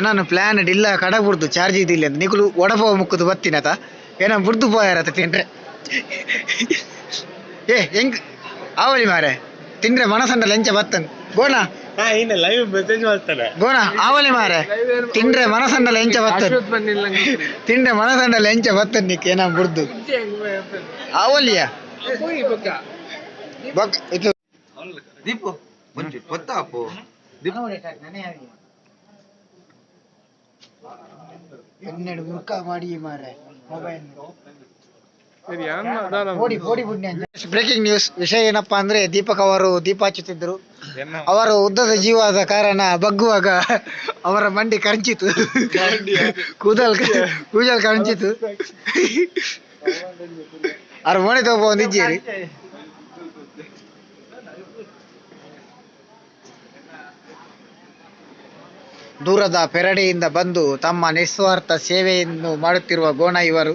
ನಾನು ಪ್ಲಾನ್ ಇಲ್ಲ ಕಡ ಬಿಡ್ದು ಚಾರ್ಜ್ ಇದಿಲ್ಲ ಅಂತ ನಿಗುಲು ಒಡಪೋ ಮುಕ್ಕದು ಬತ್ತಿನತ ಏನ ಬಿಡ್ದು ಪೋಯಾರತ ತಿಂಡ್ರೆ ಹೆಂಗ್ ಆವಳಿ ಮಾರೆ ತಿಂಡ್ರೆ ಮನಸಂಡ ಲೆಂಚ ಬತ್ತನ್ ಗೋಣ ಲೈವ್ ಮೆಸೇಜ್ ಮಾಡ್ತಾರೆ ಗೋಣ ಆವಳಿ ಮಾರೆ ತಿಂಡ್ರೆ ಮನಸಂಡ ಲೆಂಚ ಬತ್ತನ್ ತಿಂಡ್ರೆ ಮನಸಂಡ ಲೆಂಚ ಬತ್ತನ್ ನಿಕ್ ಏನ ಬಿಡ್ದು ಆವಲಿಯ ಇದು ದೀಪು ಮಂಜು ಗೊತ್ತಾಪು ಎನ್ನೆಡು ಮುರ್ಕ ಮಾಡಿ ಮಾರೆ ಮೊಬೈಲ್ ಬ್ರೇಕಿಂಗ್ ನ್ಯೂಸ್ ವಿಷಯ ಏನಪ್ಪಾ ಅಂದ್ರೆ ದೀಪಕ್ ಅವರು ದೀಪ ಹಚ್ಚುತ್ತಿದ್ರು. ಅವರು ಉದ್ದದ ಜೀವ ಆದ ಕಾರಣ ಬಗ್ಗುವಾಗ ಅವರ ಮಂಡಿ ಕರಂಚಿತು, ಕೂದಲ್ ಕರಂಚಿತು. ಅವ್ರ ಮನೆ ತಗೋ ಬಂದಿದ್ದೀರಿ. ದೂರದ ಪೆರಡೆಯಿಂದ ಬಂದು ತಮ್ಮ ನಿಸ್ವಾರ್ಥ ಸೇವೆಯನ್ನು ಮಾಡುತ್ತಿರುವ ಗೋಣ ಇವರು.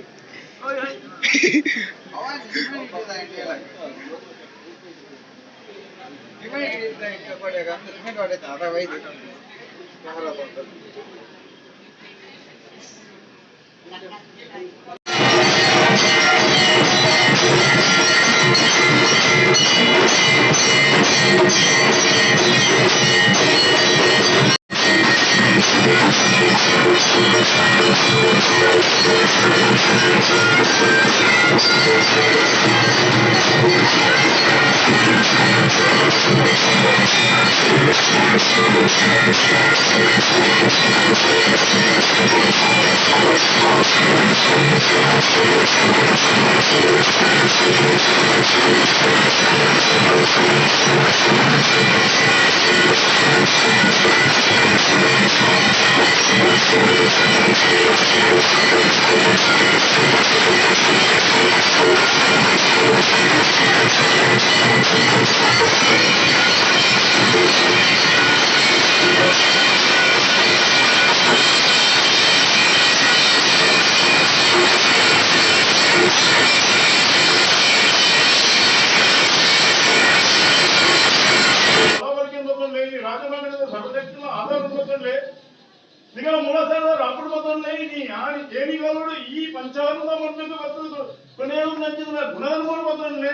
നിങ്ങൾ മൂലസ്ഥാന അప్పుడు మొత్తంలో ఈ ఏనిగలుడు ఈ పంచావరణ మొత్తం ಬರ್ತದೆ ಕೊನೆಯಲ್ಲಿ ನಂಚಿದ ಗುಣಧರ್ಮಗಳು ಬರ್ತದೆ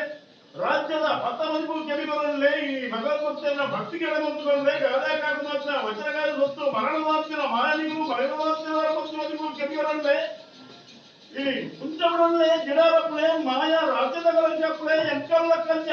ರಾಜ್ಯದ 10 ಮಂದಿಗೂ ಕೆಮಿಕಲಲ್ಲಿ ಈ ಭಗವದ್ಭಕ್ತಿಯನ್ನ ಭಕ್ತಿಗಳ ಮಂತ್ರಗಳಲ್ಲೇ ಗದಾಕಾರ ಮಾತ್ರ ವಚನಗಾರ ಮತ್ತು ಮರಣ ಮಾತ್ರ ಮಾನಿಗೂ ಭಗವದ್ಭಕ್ತಿಯವರ ಮಂತ್ರಗಳಿಗೂ ಕೆಮಿಕಲಲ್ಲೇ ಈ ಮುಂಚವರಲ್ಲೇ ಗಿಡರಪ್ಪಳೆ ಮಾಯಾ ರಾಜ್ಯದ ಕಲಂಚಪ್ಪಳೆ ಎಂಕಲ್ಲ ಕಲಂಚ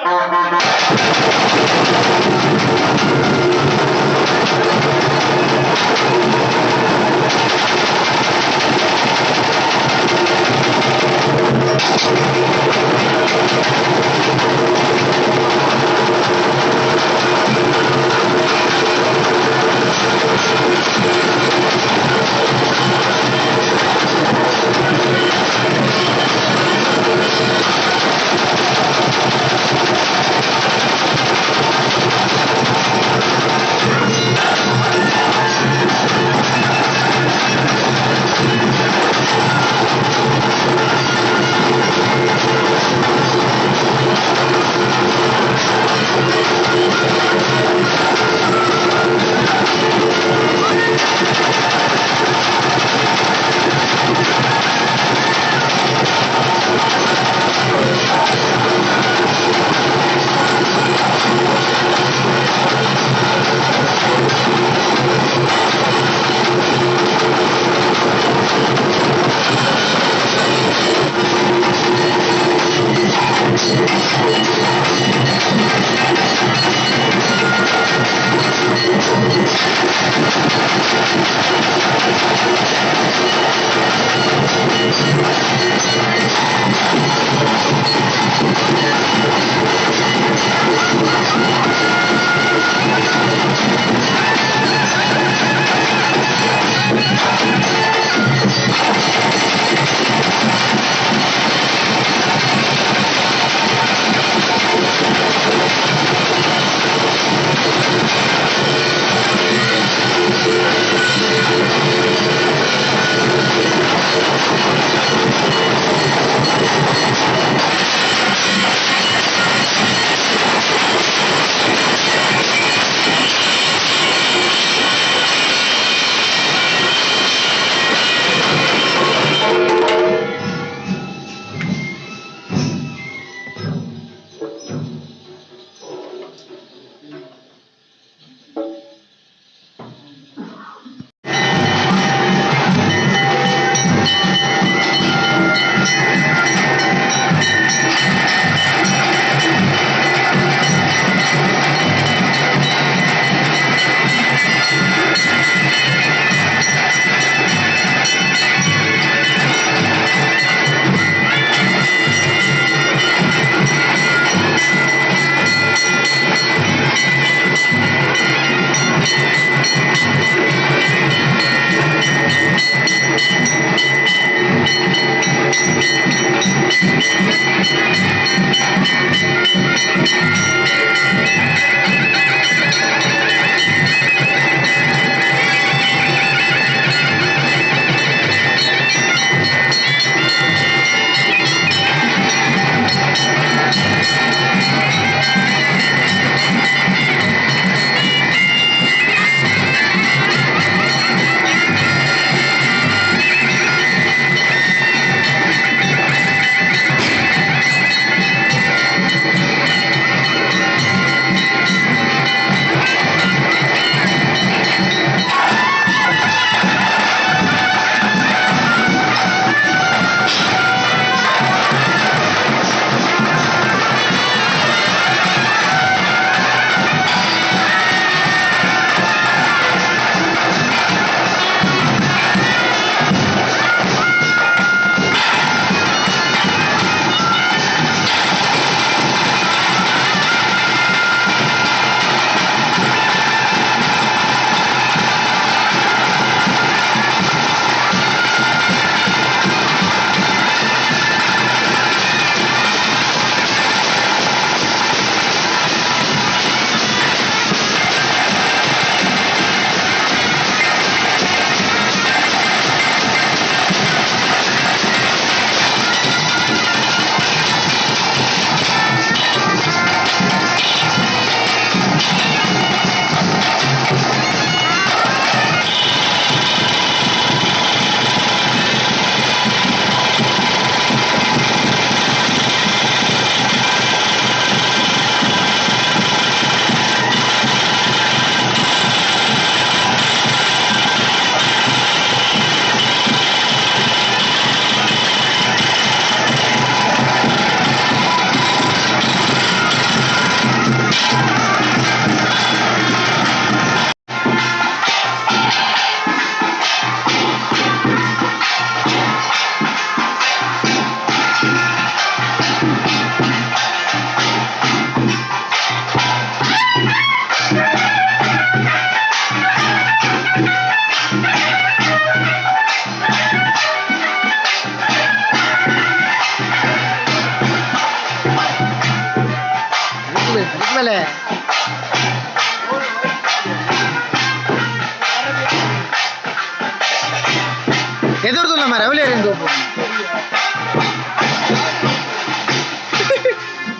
ಮಾರ ಅವಲೇರಿಂದು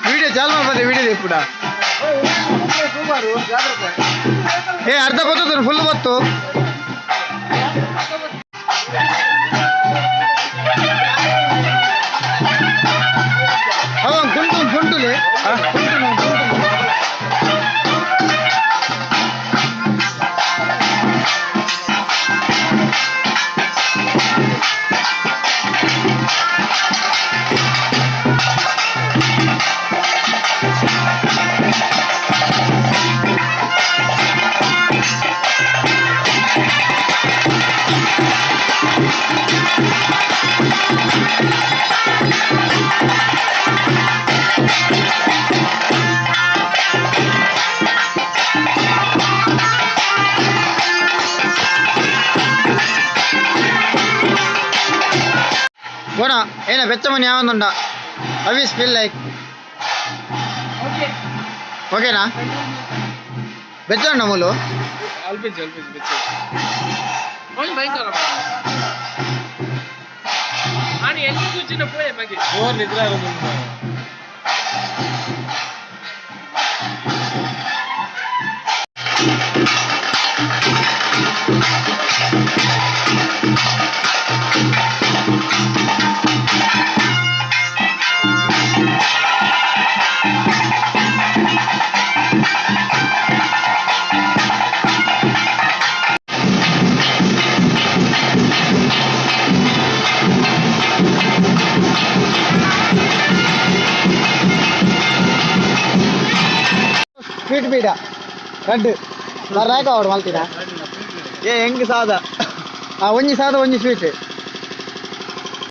ವಿಡಿಯೋ ಚಾಲು ಮಾಡ್ಬಂದೆ ವಿಡಿಯೋ ಕೂಡ ಏ ಅರ್ಧ ಬರ್ತದ ಫುಲ್ ಬತ್ತು ಅವ ಕುಂಟುಲೆ Bona, ena bechamani yavanunda. How is feel like? Okay na? Bechanna mulu. ಅಲ್ಪಿಸಿ ಬೆಚ್ಚ ಹೋಗಿ ಭಯಂಕರ ನಾನು ಎಲ್ಲಿ ಕೂಚಿನ ಪೋಯೆ ಬಗ್ಗೆ ಜೋರ್ ನಿದ್ರೆ ಆಗೋದು ಸ್ವೀಟ್ ಬೀಡ ರಡ್ಡು ಬರ್ರಾಕ ಅವ್ರು ಮಲ್ತಿನ ಏ ಹೆಂಗ್ ಸಾದ ಒಂಜಿ ಸಾದ ಒಂಜಿ ಸ್ವೀಟ್